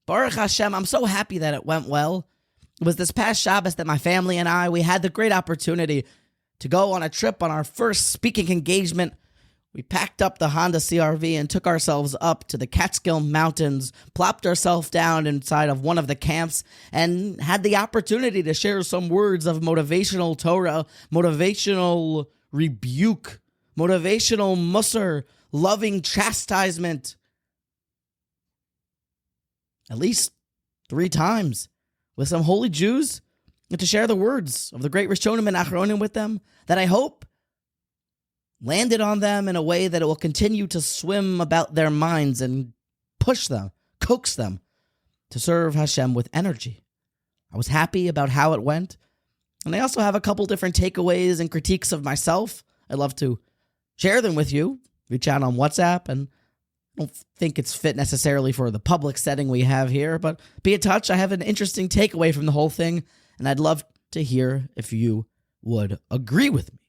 Baruch Hashem, I'm so happy that it went well. It was this past Shabbos that my family and we had the great opportunity to go on a trip on our first speaking engagement. We packed up the Honda CR-V and took ourselves up to the Catskill Mountains, plopped ourselves down inside of one of the camps, and had the opportunity to share some words of motivational Torah, motivational rebuke, motivational Mussar, loving chastisement. At least 3 times with some holy Jews, and to share the words of the great Rishonim and Achronim with them that I hope landed on them in a way that it will continue to swim about their minds and push them, coax them to serve Hashem with energy. I was happy about how it went, and I also have a couple different takeaways and critiques of myself. I'd love to share them with you. Reach out on WhatsApp, and I don't think it's fit necessarily for the public setting we have here, but be in touch. I have an interesting takeaway from the whole thing, and I'd love to hear if you would agree with me.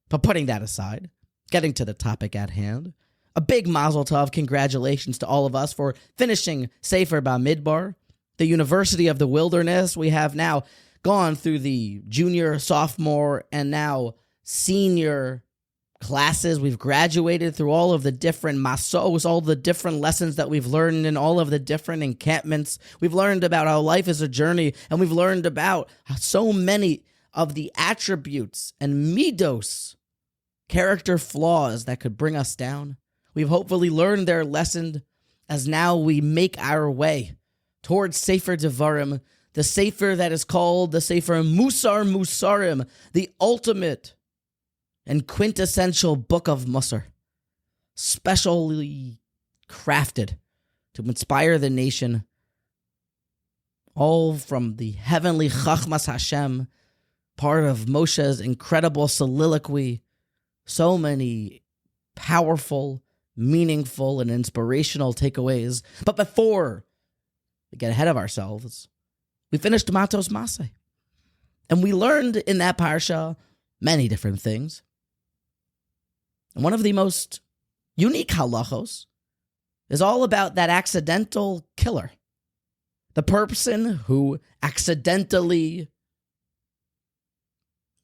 But putting that aside, getting to the topic at hand, a big mazel tov, congratulations to all of us for finishing Sefer Bamidbar, the University of the Wilderness. We have now gone through the junior, sophomore, and now senior classes. We've graduated through all of the different Masos, all the different lessons that we've learned in all of the different encampments. We've learned about how life is a journey, and we've learned about so many of the attributes and midos, character flaws that could bring us down. We've hopefully learned their lesson as now we make our way towards Sefer Devarim, the Sefer that is called the Sefer Mussar Mussarim, the ultimate and quintessential book of Mussar, specially crafted to inspire the nation, all from the heavenly Chachmas Hashem, part of Moshe's incredible soliloquy. So many powerful, meaningful, and inspirational takeaways. But before we get ahead of ourselves, we finished Matos-Masei. And we learned in that parsha many different things. And one of the most unique halachos is all about that accidental killer. The person who accidentally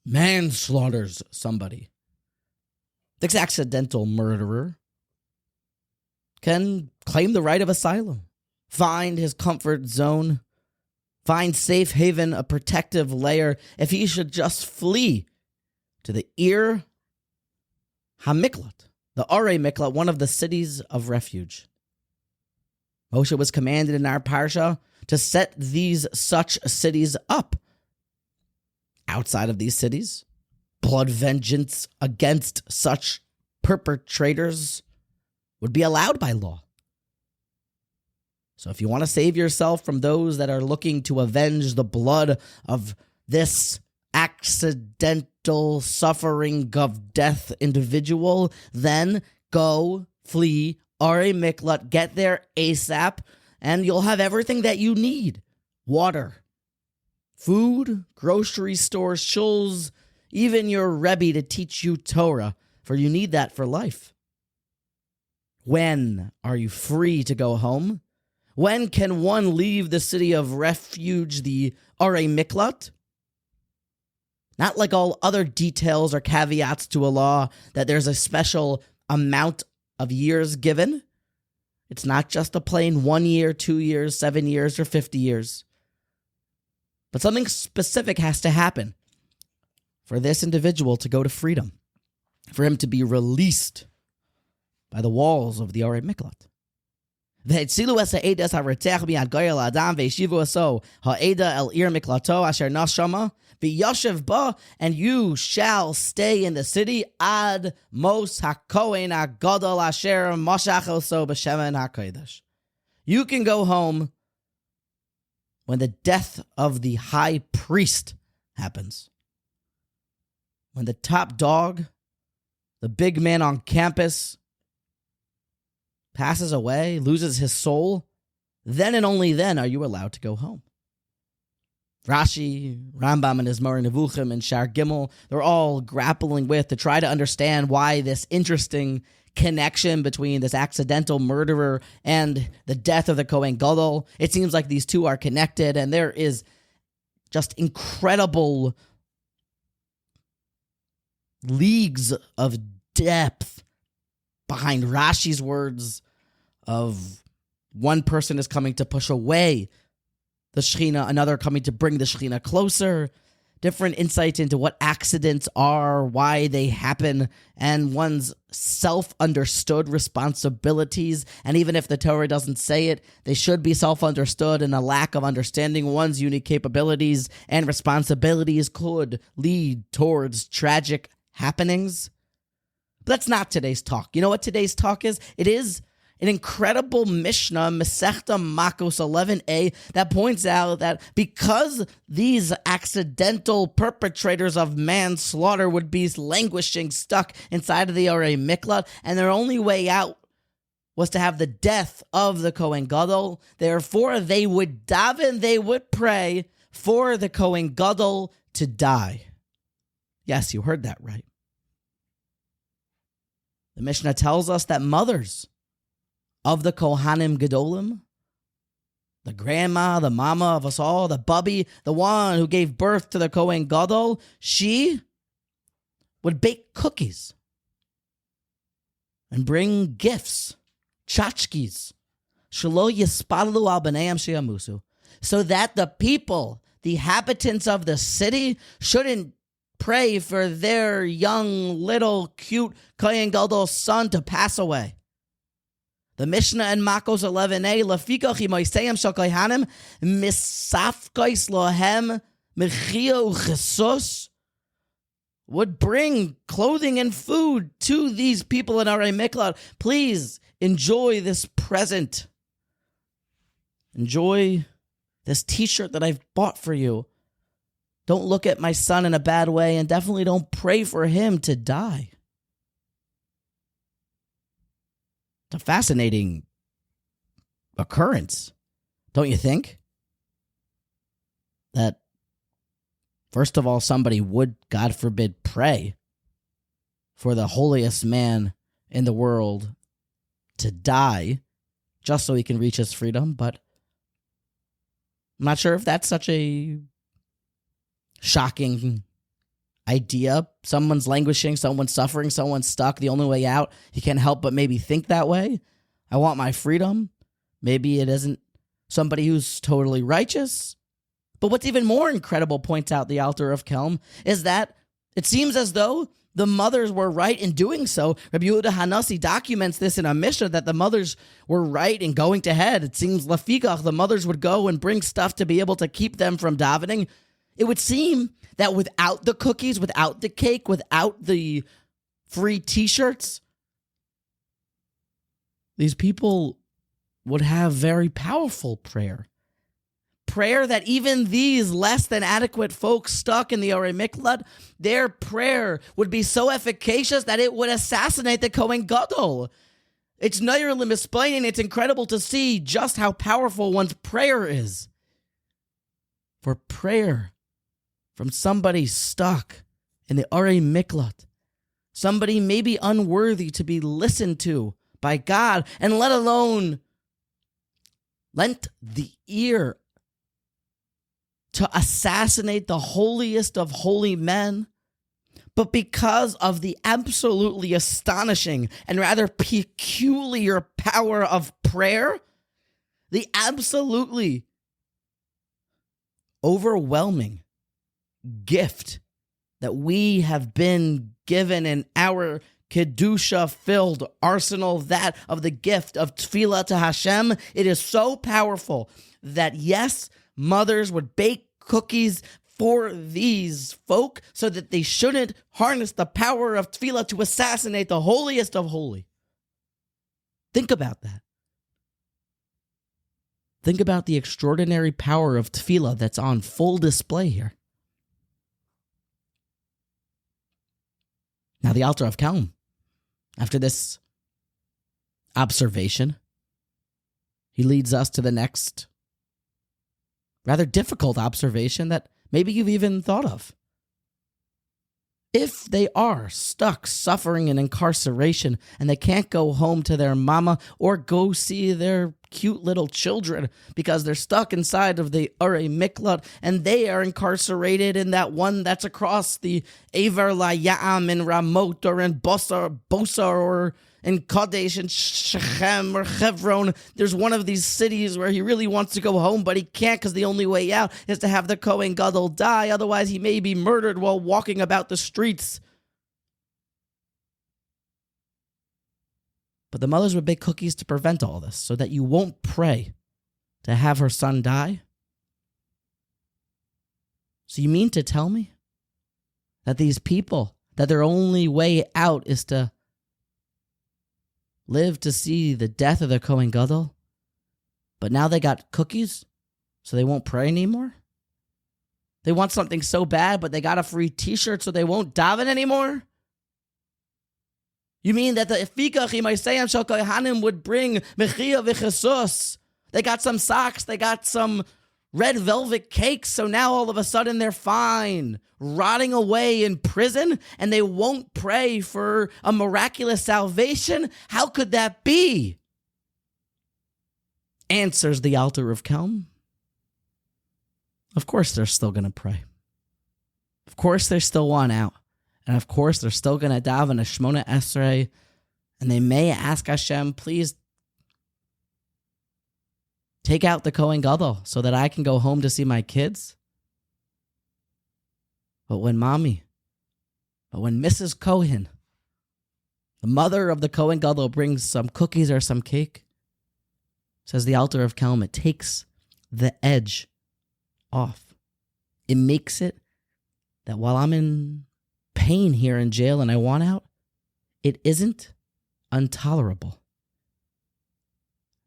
manslaughters somebody. This accidental murderer can claim the right of asylum, find his comfort zone, find safe haven, a protective layer, if he should just flee to the Ir HaMiklat, the Arei Miklat, one of the cities of refuge. Moshe was commanded in our parsha to set these such cities up. Outside of these cities, blood vengeance against such perpetrators would be allowed by law. So if you want to save yourself from those that are looking to avenge the blood of this accidental suffering of death individual, then go flee Arei Miklat, get there ASAP, and you'll have everything that you need. Water, food, grocery stores, shuls, even your Rebbe to teach you Torah, for you need that for life. When are you free to go home? When can one leave the city of refuge, the Arei Miklat? Not like all other details or caveats to a law that there's a special amount of years given. It's not just a plain 1 year, 2 years, 7 years, or 50 years. But something specific has to happen for this individual to go to freedom, for him to be released by the walls of the Arei Miklat. והצילו את העדה הרוצח מיד גוי לאדם והשיבו אותו העדה אל עיר מקלטו אשר נס שמה ויושב בה, and you shall stay in the city ad mos haKohen Gadol asher moshach oso b'shemen hakodesh. You can go home when the death of the high priest happens. When the top dog, the big man on campus, passes away, loses his soul, then and only then are you allowed to go home. Rashi, Rambam, and his Moreh Nevuchim, and Shar Gimel, they're all grappling with to try to understand why this interesting connection between this accidental murderer and the death of the Kohen Gadol. It seems like these two are connected, and there is just incredible leagues of depth behind Rashi's words of one person is coming to push away the Shekhinah, another coming to bring the Shekhinah closer, different insights into what accidents are, why they happen, and one's self-understood responsibilities. And even if the Torah doesn't say it, they should be self-understood, and a lack of understanding one's unique capabilities and responsibilities could lead towards tragic happenings. But that's not today's talk. You know what today's talk is? It is an incredible Mishnah, Masechta Makos 11a, that points out that because these accidental perpetrators of manslaughter would be languishing, stuck inside of the Arei Miklat, and their only way out was to have the death of the Kohen Gadol, therefore they would daven, they would pray for the Kohen Gadol to die. Yes, you heard that right. The Mishnah tells us that mothers of the Kohanim Gadolim, the grandma, the mama of us all, the bubby, the one who gave birth to the Kohen Gadol, she would bake cookies and bring gifts, tchotchkes, shelo yispalalu al b'neihem sheyamusu, so that the people, the inhabitants of the city, shouldn't pray for their young, little, cute Kohen Gadol son to pass away. The Mishnah in Makos 11a, Lefikach imoiseyem shel kohanim misafkos lohem mechia uchesos, would bring clothing and food to these people in Arei Miklat. Please enjoy this present. Enjoy this t-shirt that I've bought for you. Don't look at my son in a bad way, and definitely don't pray for him to die. It's a fascinating occurrence, don't you think? That, first of all, somebody would, God forbid, pray for the holiest man in the world to die just so he can reach his freedom, but I'm not sure if that's such a shocking idea. Someone's languishing, someone's suffering, someone's stuck. The only way out, he can't help but maybe think that way. I want my freedom. Maybe it isn't somebody who's totally righteous. But what's even more incredible, points out the Alter of Kelm, is that it seems as though the mothers were right in doing so. Rabbi Yehuda Hanasi documents this in a Mishnah, that the mothers were right in going to head. It seems Lefikach, the mothers would go and bring stuff to be able to keep them from davening. It would seem that without the cookies, without the cake, without the free t-shirts, these people would have very powerful prayer. Prayer that even these less than adequate folks stuck in the Arei Miklat, their prayer would be so efficacious that it would assassinate the Kohen Gadol. It's Neirim explaining, it's incredible to see just how powerful one's prayer is. For prayer from somebody stuck in the Arei Miklat, somebody maybe unworthy to be listened to by God, and let alone lent the ear to assassinate the holiest of holy men, but because of the absolutely astonishing and rather peculiar power of prayer, the absolutely overwhelming gift that we have been given in our Kedusha-filled arsenal, that of the gift of Tefillah to Hashem, it is so powerful that, yes, mothers would bake cookies for these folk so that they shouldn't harness the power of Tefillah to assassinate the holiest of holy. Think about that. Think about the extraordinary power of Tefillah that's on full display here. Now, the Alter of Kelm, after this observation, he leads us to the next rather difficult observation that maybe you've even thought of. if they are stuck suffering in incarceration and they can't go home to their mama or go see their cute little children because they're stuck inside of the Urei Miklat and they are incarcerated in that one that's across the Aver LaYam in Ramot or in Bosar or in Kadesh and Shechem or Hebron. There's one of these cities where he really wants to go home, but he can't because the only way out is to have the Kohen Gadol die. Otherwise, he may be murdered while walking about the streets. But the mothers would bake cookies to prevent all this so that you won't pray to have her son die. So you mean to tell me that these people, that their only way out is to live to see the death of their Kohen Gadol, but now they got cookies, so they won't pray anymore? They want something so bad, but they got a free t-shirt, so they won't daven anymore? You mean that the Efikach Imaisayim Shel Kohanim would bring Mechia V'Chesus? They got some socks, they got some red velvet cakes, so now all of a sudden they're fine, rotting away in prison, and they won't pray for a miraculous salvation? How could that be? Answers the Alter of Kelm. Of course they're still going to pray. Of course they still want out. And of course they're still going to daven a Shmona Esrei, and they may ask Hashem, please take out the Kohen Gadol so that I can go home to see my kids. But when Mrs. Cohen, the mother of the Kohen Gadol, brings some cookies or some cake, says the Alter of Kelm, it takes the edge off. It makes it that while I'm in pain here in jail and I want out, it isn't intolerable.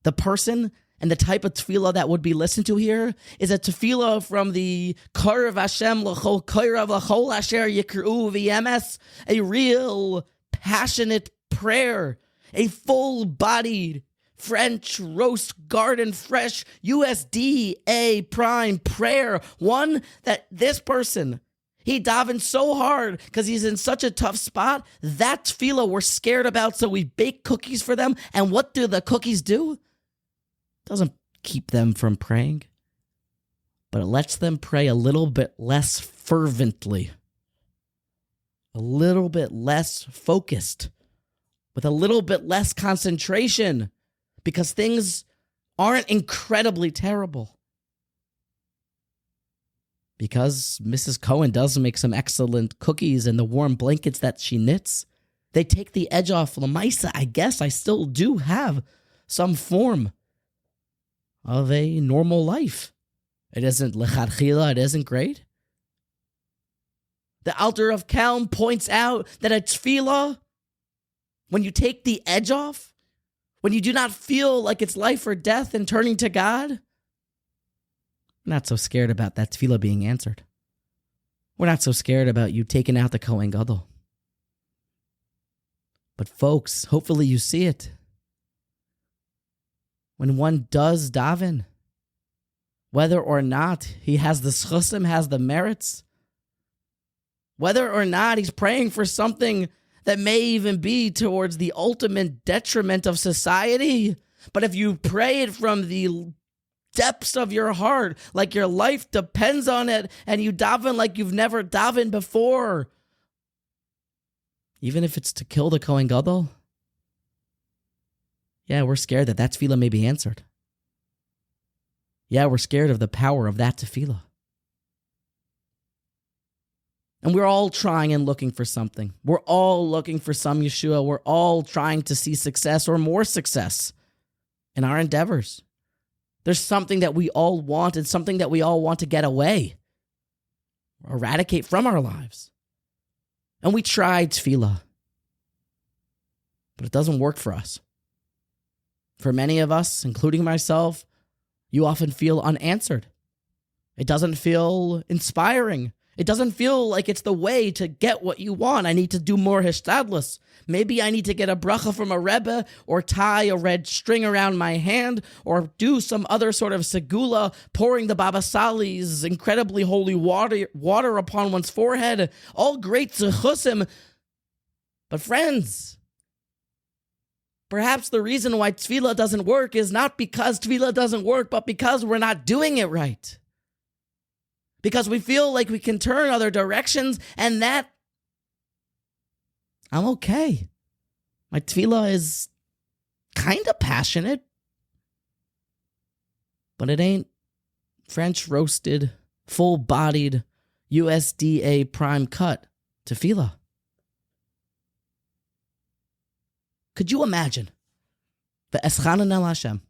The person and the type of tefillah that would be listened to here is a tefillah from the Karev Hashem l'chol koirav l'chol asher yikru v'yemes, a real passionate prayer, a full-bodied French roast garden fresh USDA prime prayer, one that this person, he davened so hard because he's in such a tough spot. That tefillah we're scared about, so we bake cookies for them. And what do the cookies do? Doesn't keep them from praying, but it lets them pray a little bit less fervently, a little bit less focused, with a little bit less concentration, because things aren't incredibly terrible. Because Mrs. Cohen does make some excellent cookies and the warm blankets that she knits, they take the edge off. Lamaisa, I guess I still do have some form of a normal life. It isn't lechatchila, it isn't great. The Alter of Kelm points out that a tefillah, when you take the edge off, when you do not feel like it's life or death and turning to God, we're not so scared about that tefillah being answered. We're not so scared about you taking out the Kohen Gadol. But folks, hopefully you see it. When one does daven, whether or not he has the schusim, has the merits, whether or not he's praying for something that may even be towards the ultimate detriment of society, but if you pray it from the depths of your heart, like your life depends on it, and you daven like you've never davened before, even if it's to kill the Kohen Gadol, yeah, we're scared that tefillah may be answered. Yeah, we're scared of the power of that tefillah. And we're all trying and looking for something. We're all looking for some Yeshua. We're all trying to see success or more success in our endeavors. There's something that we all want and something that we all want to get away or eradicate from our lives. And we try tefillah, but it doesn't work for us. For many of us, including myself, you often feel unanswered. It doesn't feel inspiring. It doesn't feel like it's the way to get what you want. I need to do more hishtadlus. Maybe I need to get a bracha from a rebbe, or tie a red string around my hand, or do some other sort of segula, pouring the Baba Sali's incredibly holy water upon one's forehead. All great zechusim. But friends, perhaps the reason why tefillah doesn't work is not because tefillah doesn't work, but because we're not doing it right. Because we feel like we can turn other directions, and that I'm okay. My tefillah is kind of passionate, but it ain't French roasted, full-bodied, USDA prime cut tefillah. Could you imagine the Eschanan El Hashem?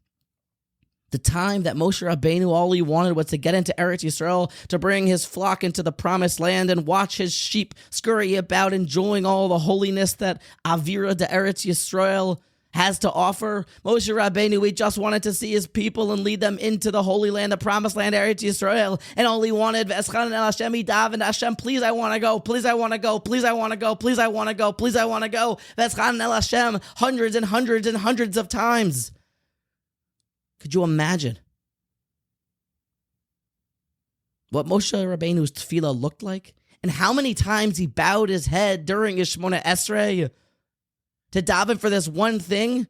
The time that Moshe Rabbeinu, all he wanted was to get into Eretz Yisrael, to bring his flock into the promised land and watch his sheep scurry about, enjoying all the holiness that Avira de Eretz Yisrael has to offer. Moshe Rabbeinu, he just wanted to see his people and lead them into the holy land, the promised land, Eretz Yisrael. And all he wanted, V'eschan el Hashem, he davened, Hashem, please I want to go, please I want to go, please I want to go, please I want to go, please I want to go. V'eschan el Hashem, hundreds and hundreds and hundreds of times. Could you imagine what Moshe Rabbeinu's tefillah looked like? And how many times he bowed his head during his Shemona Esrei to daven for this one thing?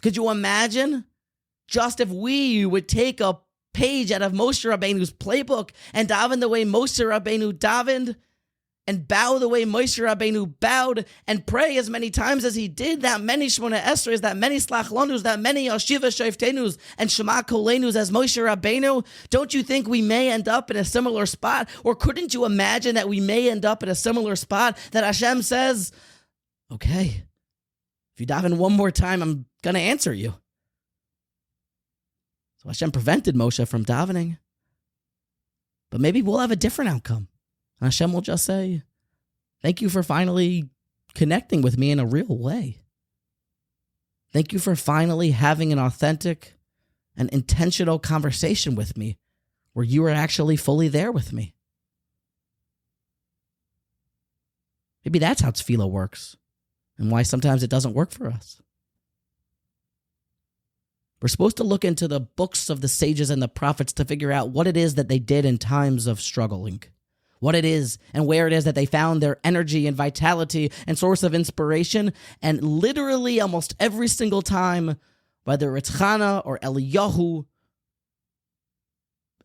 Could you imagine? Just if we would take a page out of Moshe Rabbeinu's playbook and daven the way Moshe Rabbeinu davened, and bow the way Moshe Rabbeinu bowed, and pray as many times as he did, that many Shemona Esreis, that many Slach Lanus, that many Yashiva Shoftenus, and Shema Kolenus as Moshe Rabbeinu, don't you think we may end up in a similar spot? Or couldn't you imagine that we may end up in a similar spot, that Hashem says, okay, if you daven one more time, I'm going to answer you. So Hashem prevented Moshe from davening. But maybe we'll have a different outcome. And Hashem will just say, thank you for finally connecting with me in a real way. Thank you for finally having an authentic and intentional conversation with me where you are actually fully there with me. Maybe that's how tefillah works and why sometimes it doesn't work for us. We're supposed to look into the books of the sages and the prophets to figure out what it is that they did in times of struggling. What it is and where it is that they found their energy and vitality and source of inspiration. And literally almost every single time, whether it's Chana or Eliyahu,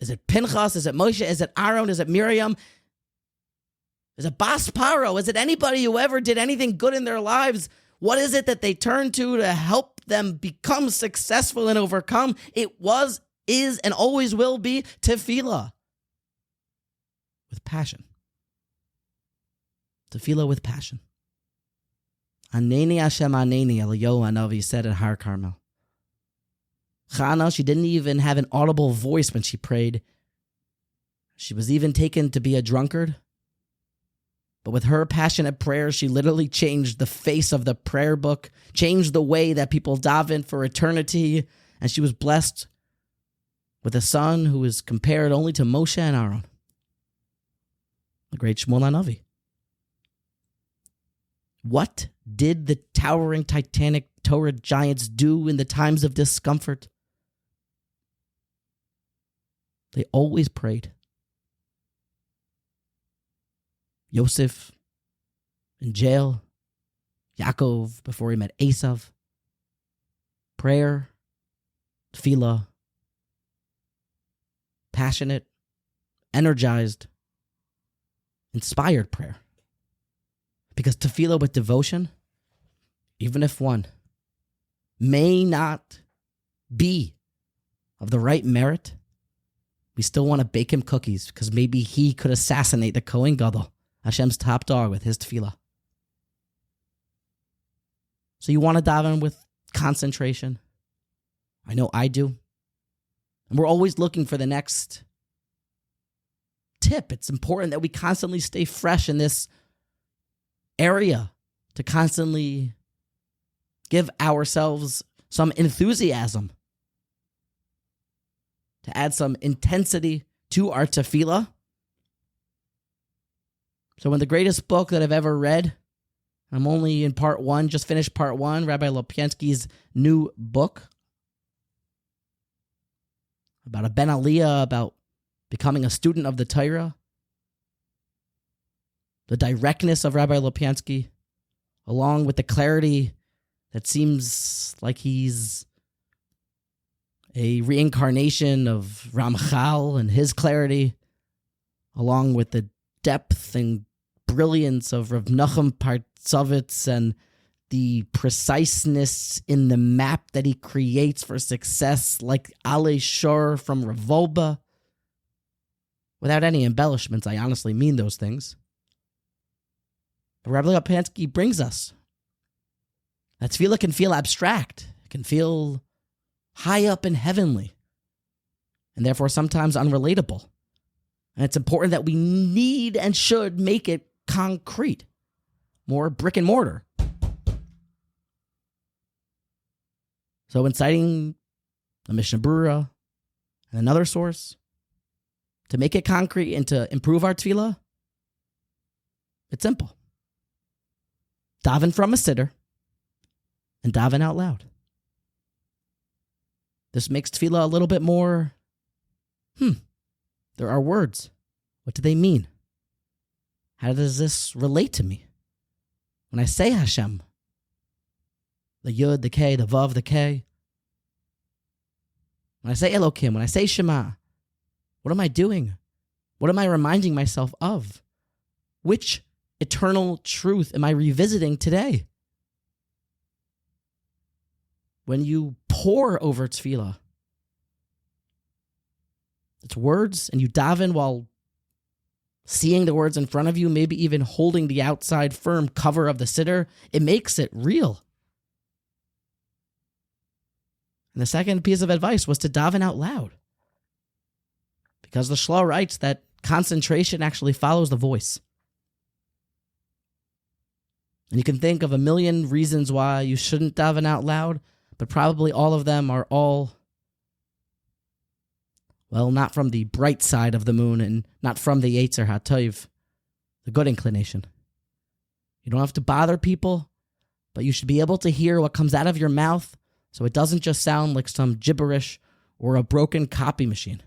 is it Pinchas, is it Moshe, is it Aaron, is it Miriam, is it Bas Paro, is it anybody who ever did anything good in their lives? What is it that they turned to help them become successful and overcome? It was, is, and always will be tefillah. With passion. Tefillah with passion. Aneni Hashem Aneni, Eliyahu Hanavi said at Har Carmel. Chana, she didn't even have an audible voice when she prayed. She was even taken to be a drunkard. But with her passionate prayer, she literally changed the face of the prayer book, changed the way that people daven for eternity, and she was blessed with a son who is compared only to Moshe and Aaron. The great Shmuel HaNavi. What did the towering titanic Torah giants do in the times of discomfort? They always prayed. Yosef in jail, Yaakov before he met Esav. Prayer, tefillah, passionate, energized, inspired prayer. Because tefillah with devotion, even if one may not be of the right merit, we still want to bake him cookies because maybe he could assassinate the Kohen Gadol, Hashem's top dog, with his tefillah. So you want to daven with concentration? I know I do. And we're always looking for the next tip. It's important that we constantly stay fresh in this area, to constantly give ourselves some enthusiasm, to add some intensity to our tefillah. So in the greatest book that I've ever read, I'm only in part 1, just finished part 1, Rabbi Lopiansky's new book about a Ben Aliyah, about becoming a student of the Torah. The directness of Rabbi Lopiansky, along with the clarity that seems like he's a reincarnation of Ramchal and his clarity, along with the depth and brilliance of Rav Nachum Partzovitz and the preciseness in the map that he creates for success, like Ale Shor from Revolba. Without any embellishments, I honestly mean those things. But Rabbi Lopiansky brings us that tefillah can feel abstract, it can feel high up and heavenly, and therefore sometimes unrelatable. And it's important that we need and should make it concrete, more brick and mortar. So in citing the Mishnah Brura and another source, to make it concrete and to improve our tefillah, it's simple. Daven from a sitter and daven out loud. This makes tefillah a little bit more, there are words. What do they mean? How does this relate to me? When I say Hashem, the Yud, the K, the Vav, the K. When I say Elokim, when I say Shema, what am I doing? What am I reminding myself of? Which eternal truth am I revisiting today? When you pore over tefillah, it's words, and you daven while seeing the words in front of you, maybe even holding the outside firm cover of the siddur. It makes it real. And the second piece of advice was to daven out loud, because the Shloh writes that concentration actually follows the voice. And you can think of a million reasons why you shouldn't daven out loud, but probably all of them are not from the bright side of the moon and not from the Yetzer HaTov, the good inclination. You don't have to bother people, but you should be able to hear what comes out of your mouth so it doesn't just sound like some gibberish or a broken copy machine.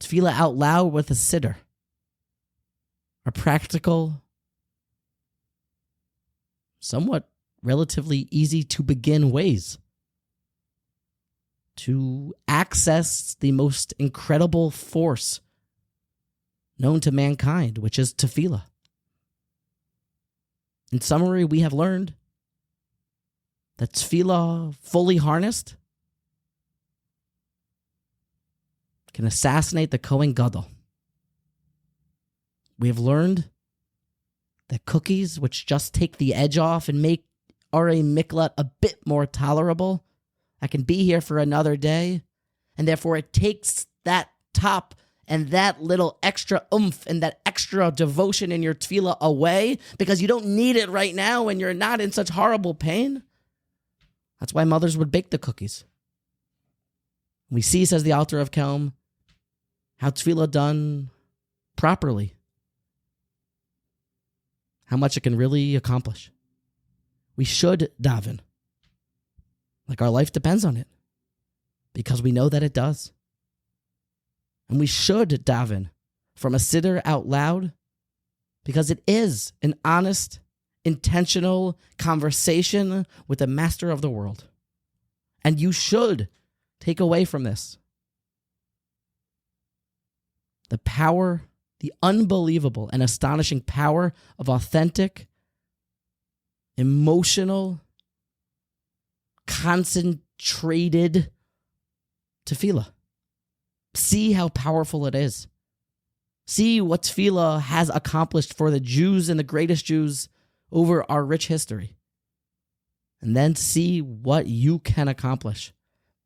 Tefillah out loud with a siddur are practical, somewhat relatively easy to begin ways to access the most incredible force known to mankind, which is tefillah. In summary, we have learned that tefillah fully harnessed can assassinate the Kohen Gadol. We have learned that cookies, which just take the edge off and make Arei Miklat a bit more tolerable, I can be here for another day, and therefore it takes that top and that little extra oomph and that extra devotion in your tefillah away, because you don't need it right now when you're not in such horrible pain. That's why mothers would bake the cookies. We see, says the Alter of Kelm, how tefillah done properly, how much it can really accomplish. We should daven like our life depends on it, because we know that it does. And we should daven from a siddur out loud, because it is an honest, intentional conversation with the master of the world. And you should take away from this the power, the unbelievable and astonishing power of authentic, emotional, concentrated tefillah. See how powerful it is. See what tefillah has accomplished for the Jews and the greatest Jews over our rich history. And then see what you can accomplish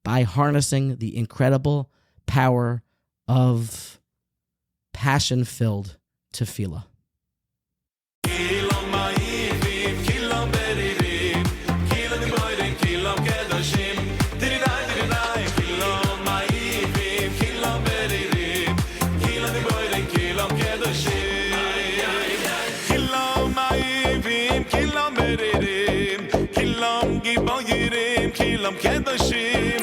by harnessing the incredible power of passion-filled tefillah. kedoshim